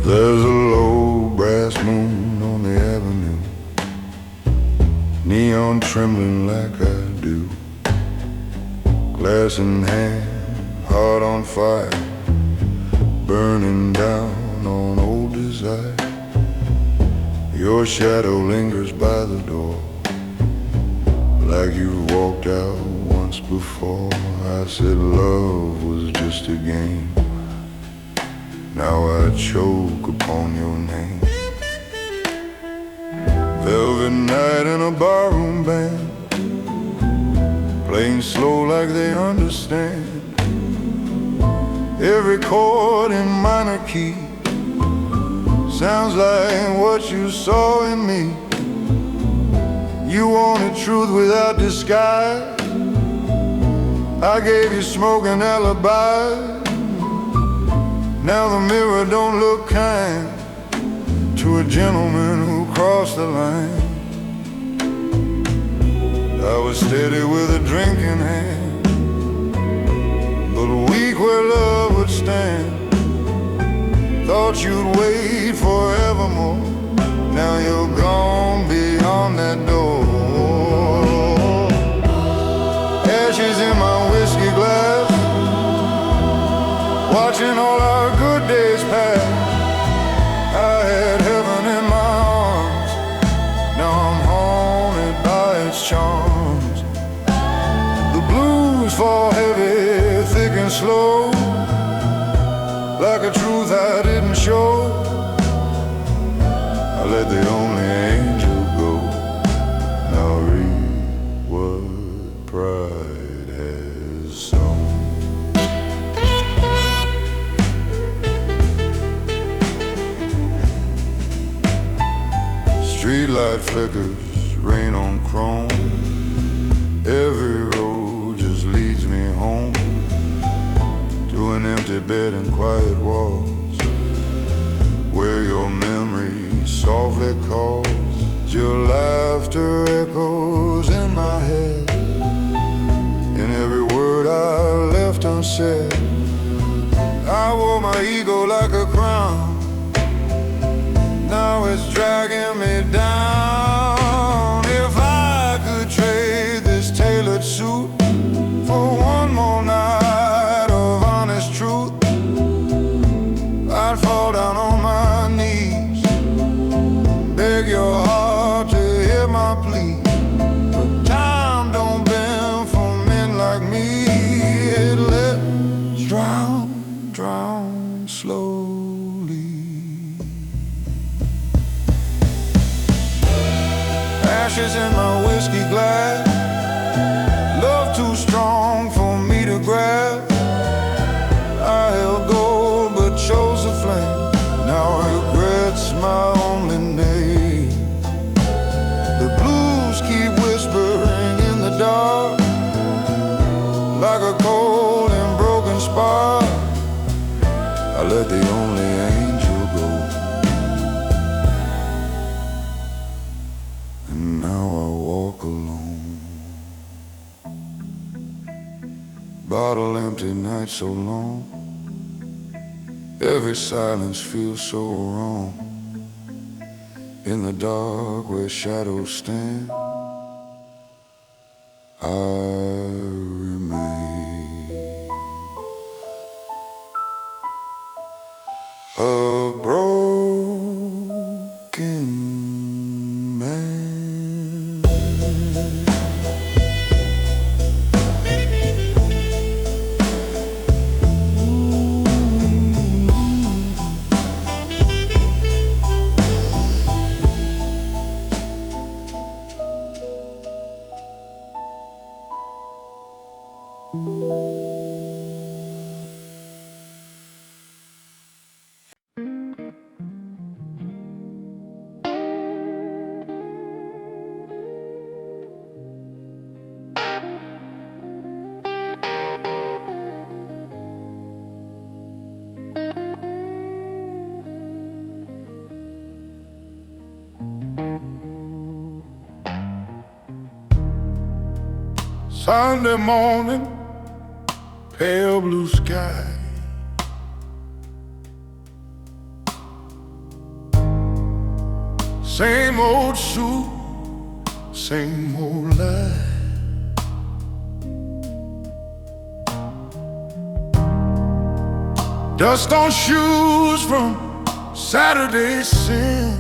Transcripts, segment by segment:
There's a low brass moon on the avenue, neon trembling like I do. Glass in hand, heart on fire, burning down on old desire. Your shadow lingers by the door, like you've walked out once before. I said love was just a game, now I choke upon your name. Velvet night in a barroom band, playing slow like they understand. Every chord in minor key sounds like what you saw in me. You wanted truth without disguise, I gave you smoke and alibi. Now the mirror don't look kind to a gentleman who crossed the line. I was steady with a drink in hand, but weak where love would stand. Thought you'd wait forevermore, now you're gone beyond that door. Ashes in my whiskey glass, watching all our good days pass. I had heaven in my arms, now I'm haunted by its charms. The blues fall heavy, thick and slow, like a truth I didn't show. I let the only angel go. Now read what pride has sown. Streetlight flickers, rain on chrome. Every road just leads me home, to an empty bed and quiet walls, where your memory softly calls. Your laughter echoes in my head, in every word I left unsaid. I wore my ego like a crown, now it's dragging me down. If I could trade this tailored suit for one more night of honest truth, I'd fall down on my knees, beg your heart to hear my plea. But time don't bend for men like me. It lets drown, drown slowly. Ashes in my whiskey glass, love too strong for me to grab. I held gold but chose the flame, now regret's my only name. The blues keep whispering in the dark, like a cold and broken spark. I let the only angel go, and now I walk alone. Bottle empty, night so long, every silence feels so wrong. In the dark where shadows stand, I remain a broken man. Sunday morning, pale blue sky, Same old suit, same old lie. Dust on shoes from Saturday's sin,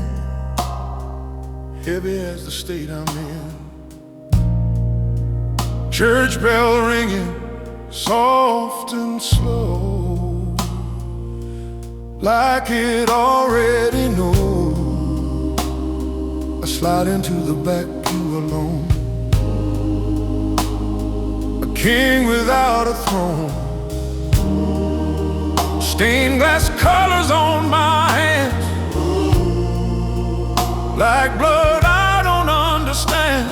heavy as the state I'm in. Church bell ringing, soft and slow, like it already knows. I slide into the back pew alone, a king without a throne. Stained glass colors on my hands, like blood I don't understand.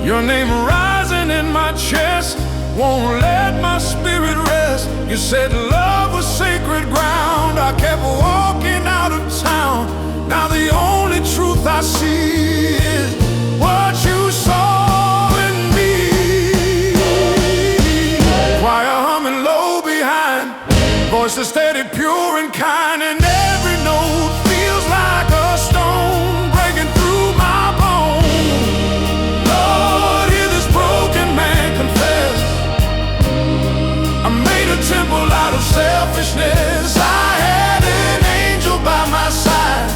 Your name rising in my chest won't let my spirit rest. You said love was sacred ground. I kept walking out of town. Now the only truth I see is what you saw in me. Choir humming low behind, voices steady, pure and kind, and every note feels like a stone breaking through my bones. Lord, hear this broken man confess. I made a temple out of selfishness. I had an angel by my side,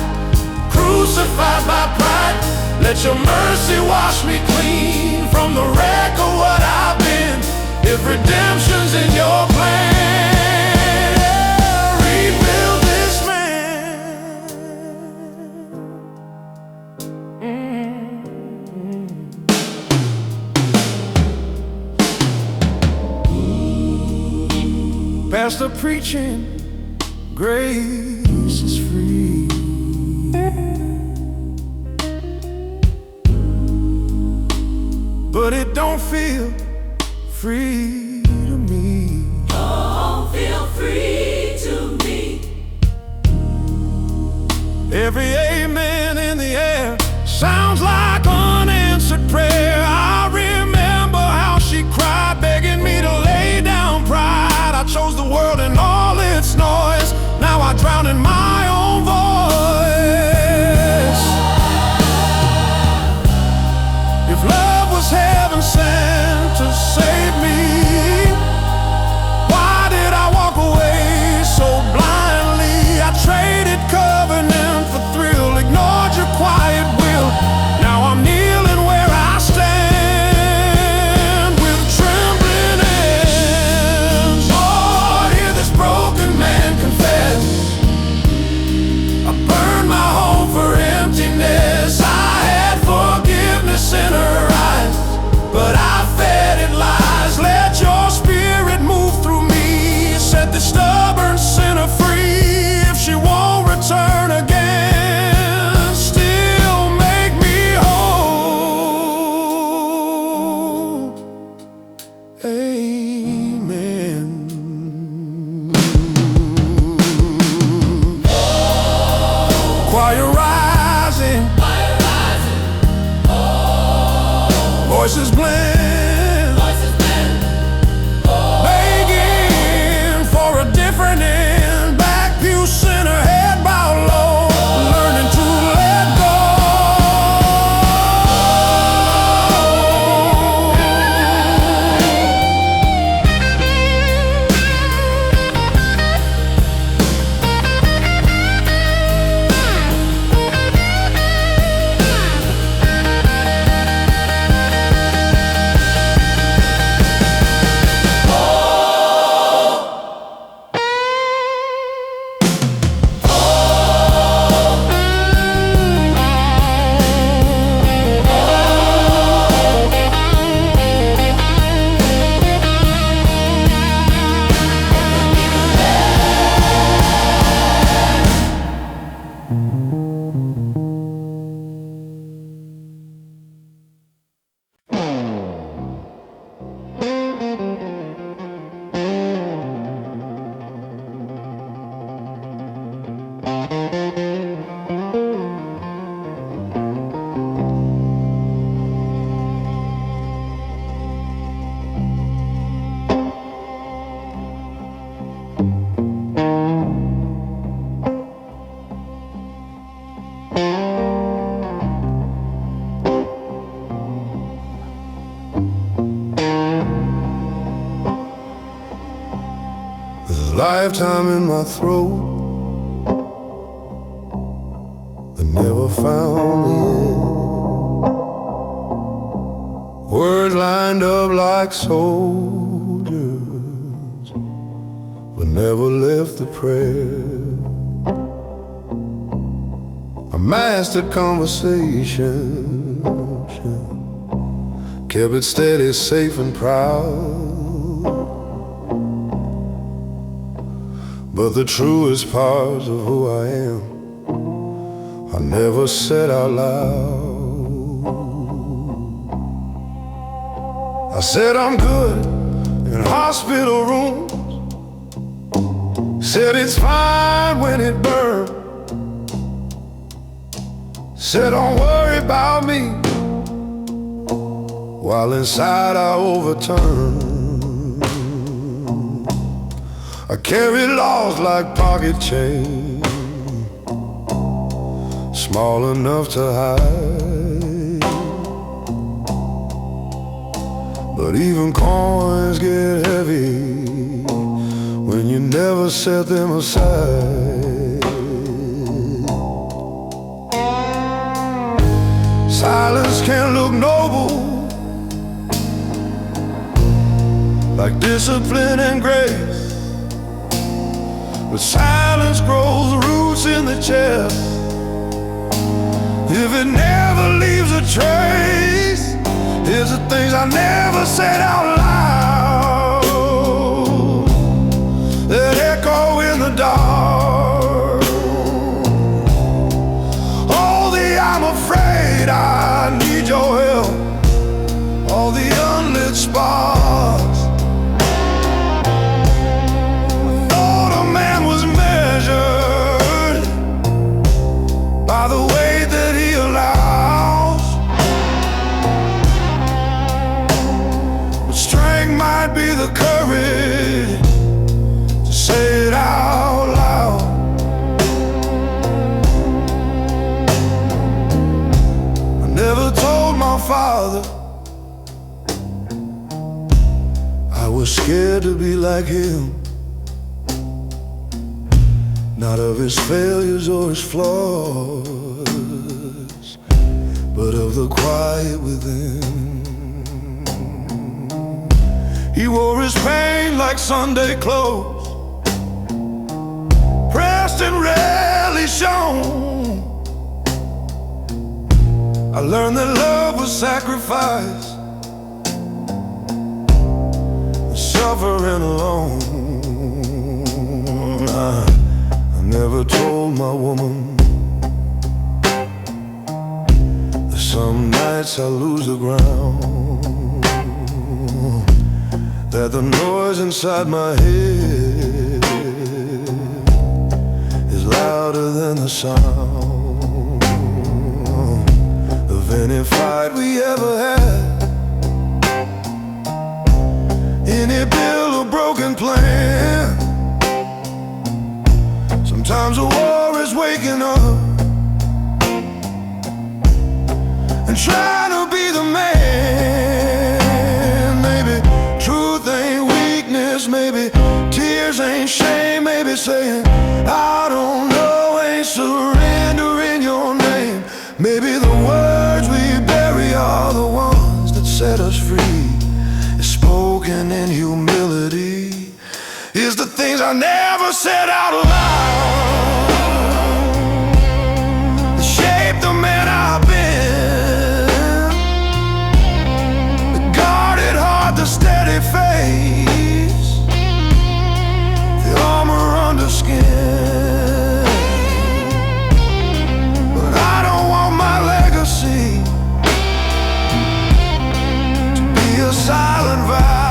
crucified by pride. Let your mercy wash me clean from the wreck of what I've been. If redemption's in your plan, rebuild this man. Pastor preaching, grace is free. But it don't feel free to me. Don't feel free to me. Every amen in the air sounds like unanswered prayer. I remember how she cried, begging me to lay down pride. I chose the world and all its noise. Now I drown in my own voice. If love was heaven sent to save me, why did I walk away so blindly? I traded covenant for thrill, ignored your quiet will. Now I'm kneeling where I stand with trembling hands. Lord, hear this broken lifetime in my throat that never found the end. Words lined up like soldiers, but never left the prayer. I mastered conversation, kept it steady, safe and proud. But the truest parts of who I am, I never said out loud. I said I'm good in hospital rooms, said it's fine when it burns, said don't worry about me, while inside I overturn. I carry laws like pocket change, small enough to hide. But even coins get heavy when you never set them aside. Silence can look noble, like discipline and grace, but silence grows roots in the chest. If it never leaves a trace, here's the things I never said out loud that echo in the dark. All the I'm afraid, I need your help, all the unlit sparks. By the way that he allows, but strength might be the courage to say it out loud. I never told my father I was scared to be like him, not of his failures or his flaws, but of the quiet within. He wore his pain like Sunday clothes, pressed and rarely shown. I learned that love was sacrifice, suffering alone. I never told my woman that some nights I lose the ground, that the noise inside my head is louder than the sound of any fight we ever had, any bill or broken plan. Sometimes a war is waking up and trying to be the man. Maybe truth ain't weakness, maybe tears ain't shame, maybe saying I don't know ain't surrendering your name. Maybe the words we bury are the ones that set us free. It's spoken in humility, is the things I never said out loud that shape the man I've been, the guarded heart, the steady face, the armor under skin. But I don't want my legacy to be a silent vow.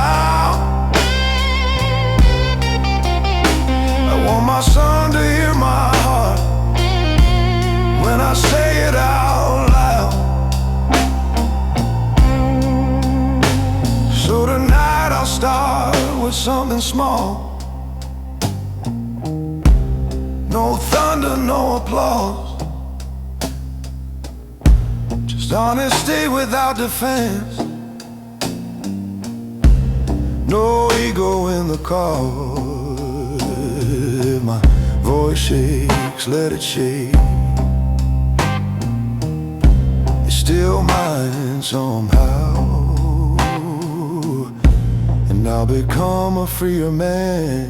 I want my son to hear my heart when I say it out loud. So tonight I'll start with something small. No thunder, no applause, just honesty without defense. No ego in the cause. shakes, let it shake. It's still mine somehow, and I'll become a freer man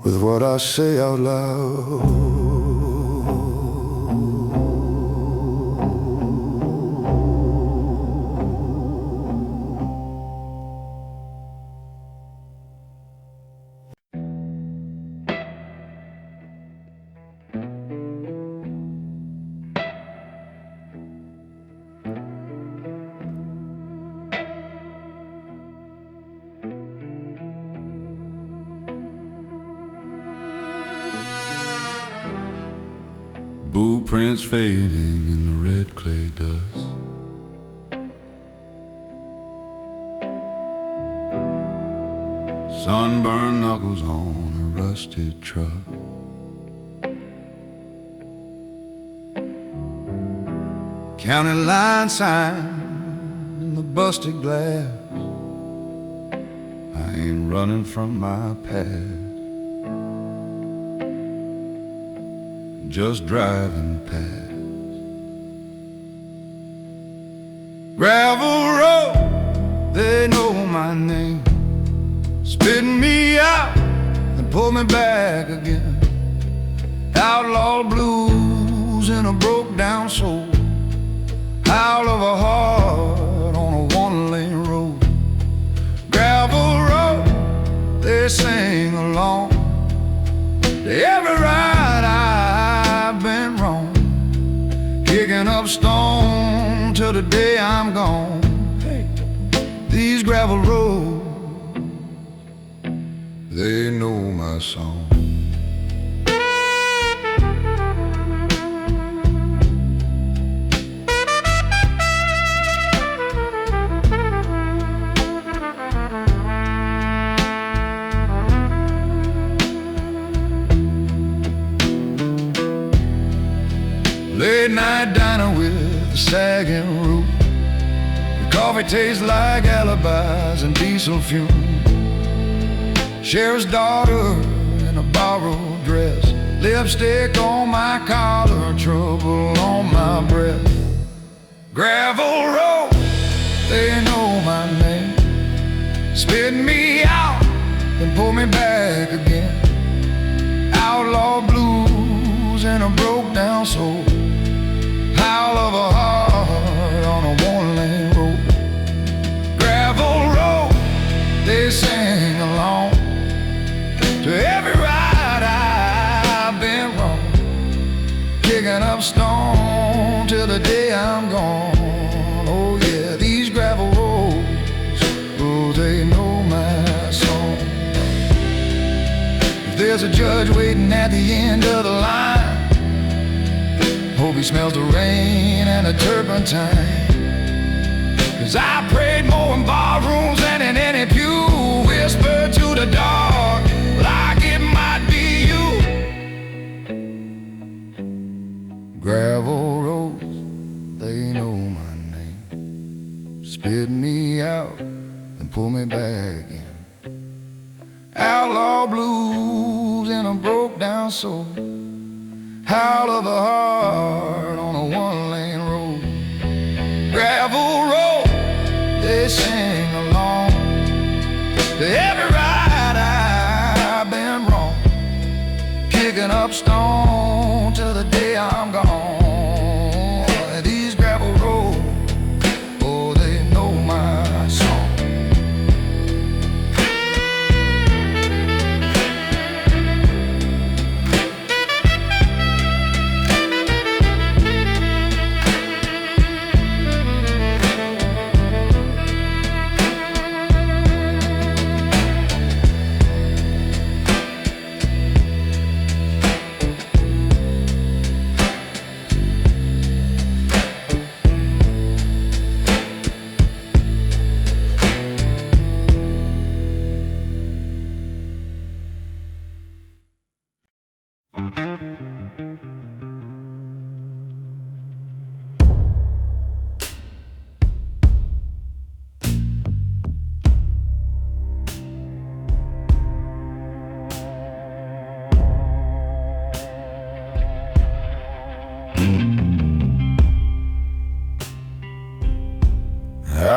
with what I say out loud. Boot prints fading in the red clay dust. Sunburned knuckles on a rusted truck. County line sign in the busted glass. I ain't running from my past, just driving past. Gravel road, they know my name, spitting me out and pull me back again. Outlaw blues in a broke down soul, howl of a heart on a one-lane road. Gravel road, they sing along to every ride I've been wrong, kicking up stone till the day I'm gone. Hey, these gravel roads, they know my song. Late night diner with a sagging roof. The coffee tastes like alibis and diesel fumes. Sheriff's daughter in a borrowed dress, lipstick on my collar, trouble on my breath. Gravel road, they know my name, spit me out and pull me back again. Outlaw blues in a broke down soul, howl of a heart on a one-lane road. Gravel road, they sing along to every ride I've been wrong, kicking up stone till the day I'm gone. Oh yeah, these gravel roads, oh they know my song. If there's a judge waiting at the end of the line, hope he smells the rain and the turpentine. 'Cause I prayed more in barrooms than in any pew, whispered to the dark like it might be you. Gravel roads, they know my name, spit me out and pull me back in. Outlaw blues in a broke down soul, howl of a heart on a one-lane road. Gravel road, they sing along to every ride I've been wrong, kicking up stone till the day I'm gone. These gravel roads, oh they know my song.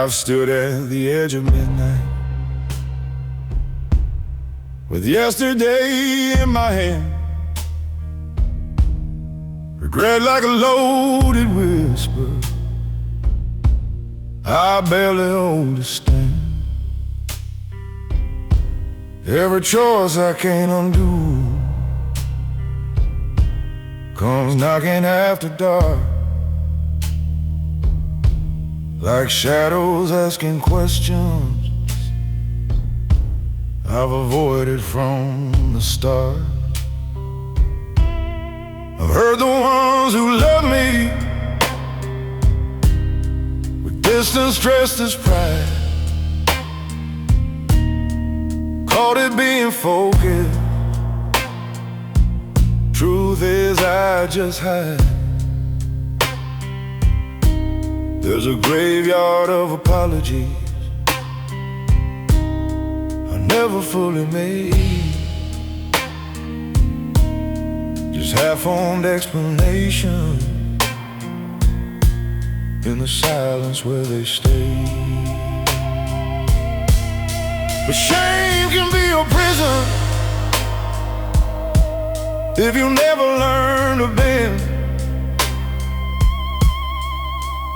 I've stood at the edge of midnight with yesterday in my hand, regret like a loaded whisper I barely understand. Every choice I can't undo comes knocking after dark, like shadows asking questions I've avoided from the start. I've heard the ones who love me with distance dressed as pride, caught it being focused. Truth is I just hide. There's a graveyard of apologies I never fully made, just half-formed explanation in the silence where they stay. But shame can be a prison if you never learn to bend.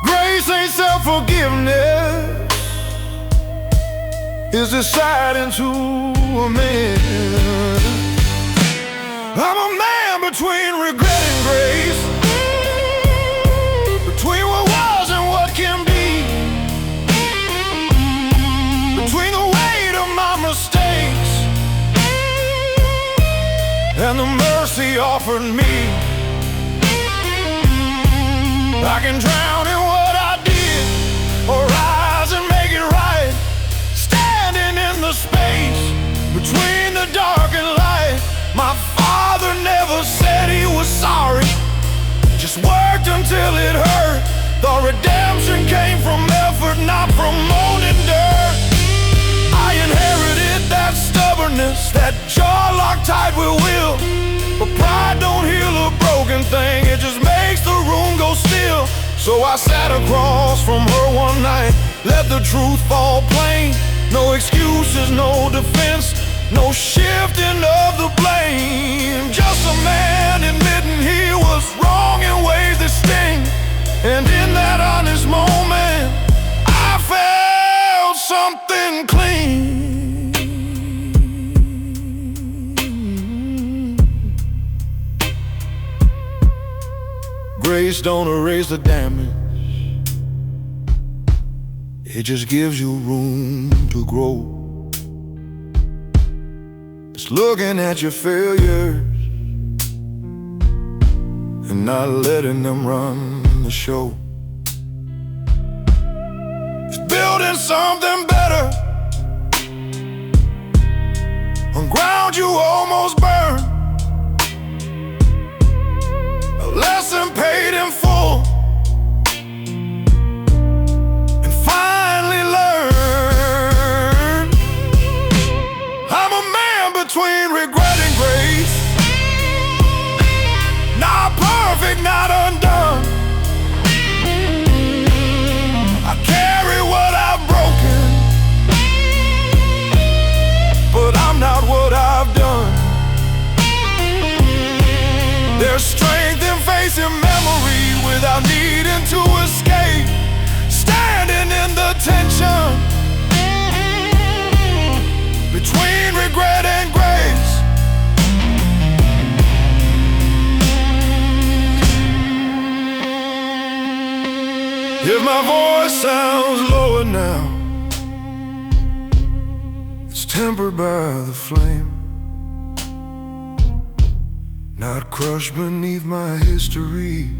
Grace ain't self-forgiveness, it's deciding to amend. I'm a man between regret and grace, between what was and what can be, between the weight of my mistakes and the mercy offered me. I can drown in what I did or rise and make it right, standing in the space between the dark and light. My father never said he was sorry, just worked until it hurt. The redemption came from effort, not from moaning dirt. I inherited that stubbornness, that jaw locked tight with will. But pride don't heal a broken thing, it just makes the room go still. So I sat across from her one night, let the truth fall plain. No excuses, no defense, no shifting of the blame. Just a man admitting he was wrong in ways that sting. And in that honest moment, I felt something clean. Grace don't erase the damage, it just gives you room to grow. It's looking at your failures and not letting them run the show. It's building something better on ground you almost burned. A lesson paid in full and finally learned. I'm a man between regret and grace, not perfect, not undone. I carry what I've broken, but I'm not what I've done. There's strength in facing memory without needing to escape, standing in the tension between regret and grace. If my voice sounds lower now, it's tempered by the flame, not crushed beneath my history,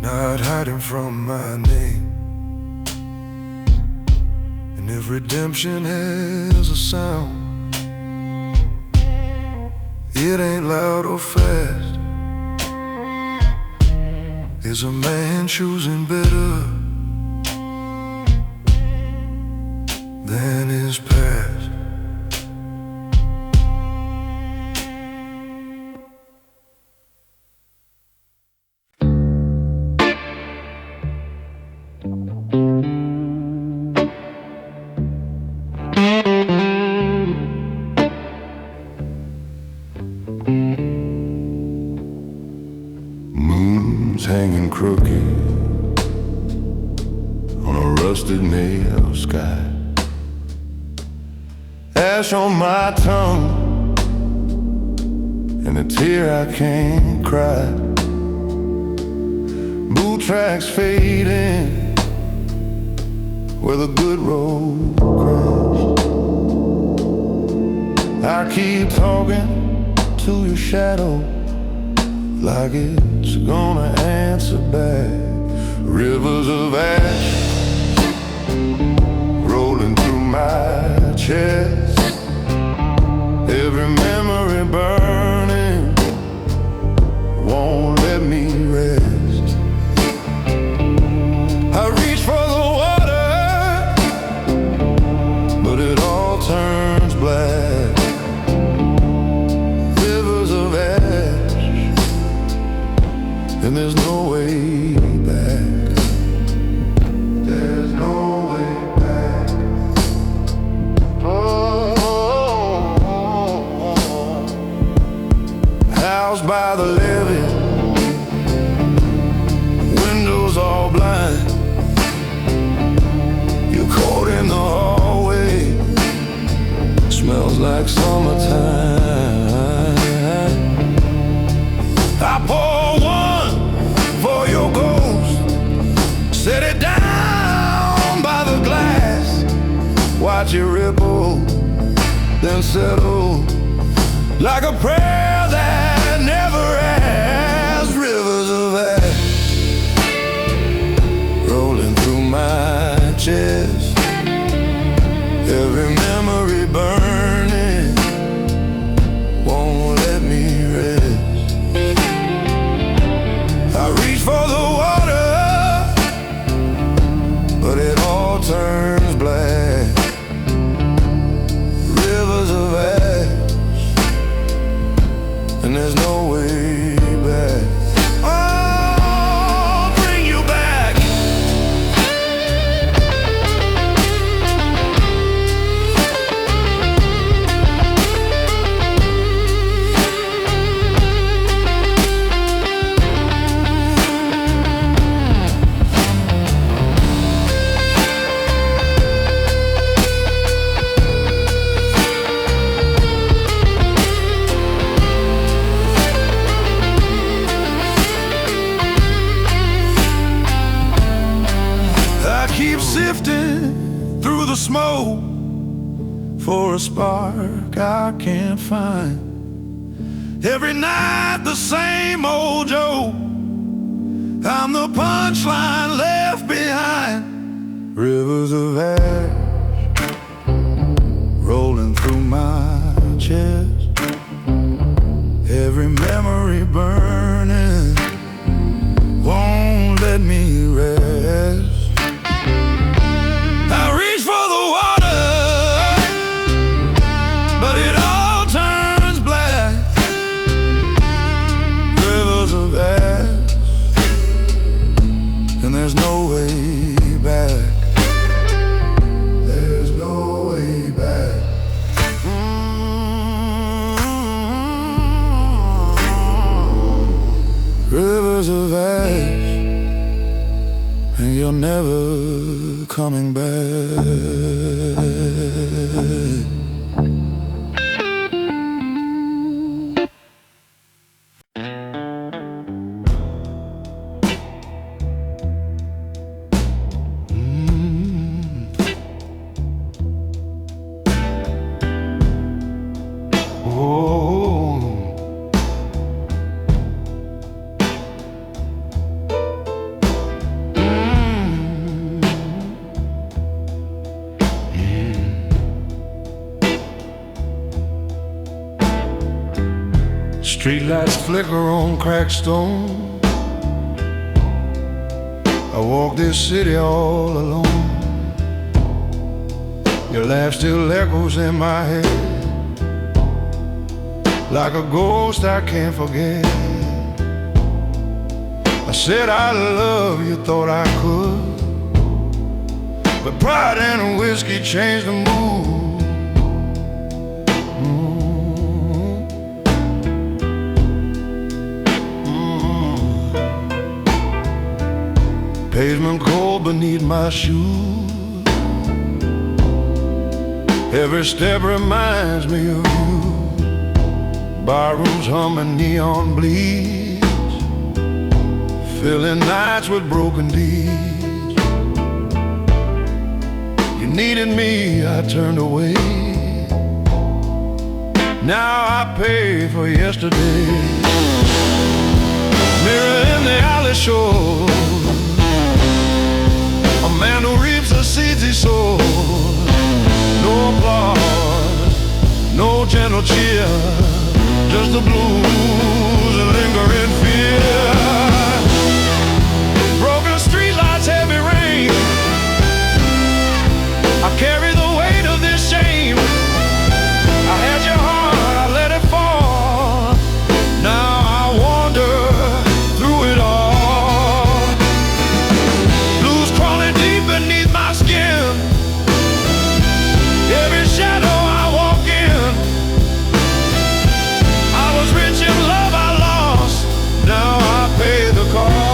not hiding from my name. And if redemption has a sound, it ain't loud or fast. It's a man choosing better than his past. roads hanging crooked on a rusted nail sky. Ash on my tongue and a tear I can't cry. Boot tracks fading where the good road crashed. I keep talking to your shadow like it's gonna answer back. Rivers of ash rolling through my chest, every memory burning won't let me rest. I reach for the water, but it all turns black. Rivers of ash, and there's no way back. There's no way back. Housed by the levee, windows all blind. You're caught in the hallway, smells like summertime. I pour one for your ghost, set it down by the glass. Watch it ripple, then settle like a prayer that never ends. Rivers of ash rolling through my chest, every memory burning won't let me rest. I reach for the water, but it all turns black. Rivers of ash, and there's no way back. Oh, bring you back. Keep sifting through the smoke for a spark I can't find. Every night the same old joke, I'm the punchline left behind. Rivers of ash rolling through my chest, every memory burning won't let me rest. I reach for the water, but it all turns black. Rivers of ash, and there's no way back. There's no way back. Rivers of ash, and you're never coming back. Streetlights flicker on cracked stone. I walk this city all alone. Your laugh still echoes in my head like a ghost I can't forget. I said I love you, thought I could, but pride and whiskey changed the mood. Pavement cold beneath my shoes. Every step reminds me of you. Barrooms humming, neon bleeds, filling nights with broken deeds. You needed me, I turned away. Now I pay for yesterday. Mirror in the alley shows a man who reaps the seeds he sows. No applause, no gentle cheer, just the blues and lingering fear. Broken streetlights, heavy rain, I carry the weight of this shame. I had your heart, I let it fall. Now I wander through it all. Blues crawling deep beneath my skin. Every shadow I walk in. I was rich in love I lost. Now I pay the cost.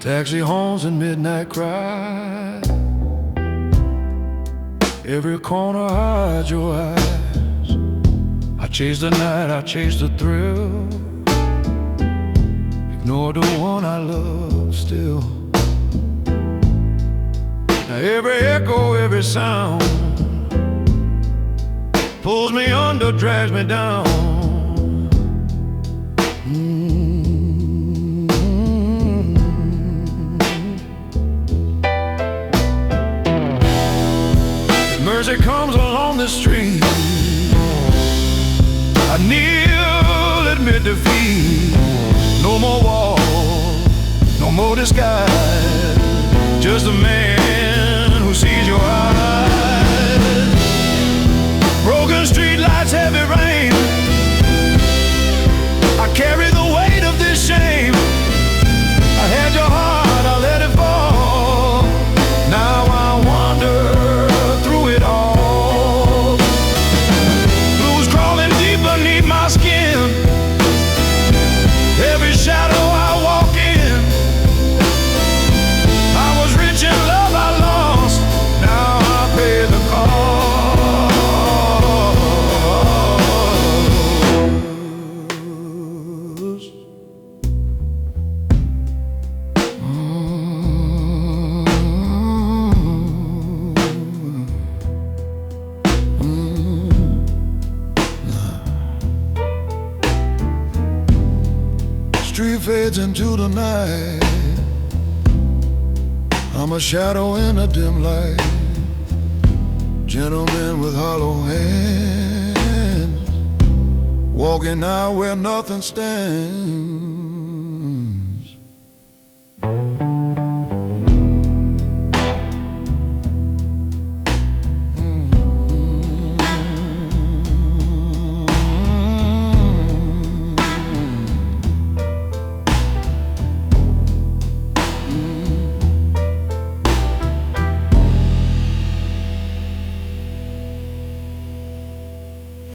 Taxi horns and midnight cry. Every corner hides your eyes. I chase the night, I chase the thrill. Ignore the one I love still. Now every echo, every sound pulls me under, drags me down. Mercy comes along the street. I kneel, admit defeat. No more wall, no more disguise. Just a man who sees your eyes. Broken streetlights, heavy rain. I carry the weight of this shame. I had your heart, I let it fall. Now I wander through it all. Blues crawling deep beneath my skin. Every shadow I walk in. I was rich in love I lost. Now I pay the cost. Street fades into the night. I'm a shadow in a dim light. Gentlemen with hollow hands, walking out where nothing stands.